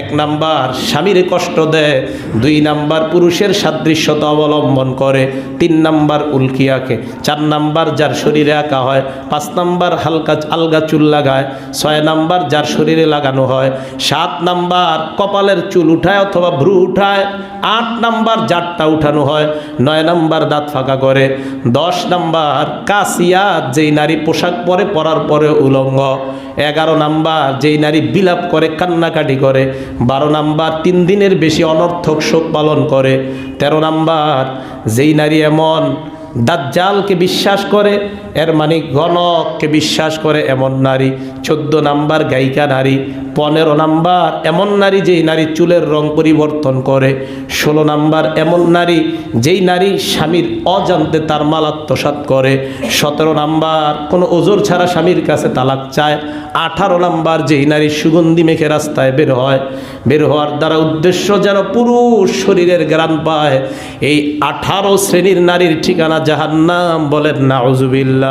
এক নাম্বার স্বামীরে কষ্ট দেয়, 2 নাম্বার পুরুষের সাদৃশ্যতা অবলম্বন করে, 3 নাম্বার উল্কি আঁকে, 4 নাম্বার যার শরীরে আঁকা হয়, 5 নাম্বার হালকা আলগা চুল লাগায়, 6 নাম্বার যার শরীরে লাগানো হয়, 7 নাম্বার কপালের চুল উঠায় অথবা ভ্রু উঠায়, 8 নাম্বার জাটটা উঠানো হয়, 9 নাম্বার দাঁত ফাঁকা করে, 10 নাম্বার কাসিয়াত যেই নারী পোশাক পরে পরার পরে উলঙ্গ, 11 নাম্বার যেই নারী বিলাপ করে কান্নাকাটি করে, 12 নাম্বার 3 দিনের বেশি অনর্থক শোক পালন করে, 13 নাম্বার যেই নারী এমন দাজ্জালকে বিশ্বাস করে, এর মানে গণককে বিশ্বাস করে এমন নারী, 14 নাম্বার গায়িকা নারী, 15 নাম্বার এমন নারী যেই নারী চুলের রং পরিবর্তন করে, 16 নাম্বার এমন নারী যেই নারী স্বামীর অজান্তে তার মাল আত্মসাৎ করে, 17 নাম্বার কোনো ওজর ছাড়া স্বামীর কাছে তালাক চায়, 18 নাম্বার যেই নারী সুগন্ধি মেখে রাস্তায় বের হয়, বের হওয়ার দ্বারা উদ্দেশ্য যেন পুরুষ শরীরের ঘ্রাণ পায়। এই 18 শ্রেণীর নারীর ঠিকানা জাহান্নাম। বলেন নাউজুবিল্লাহ।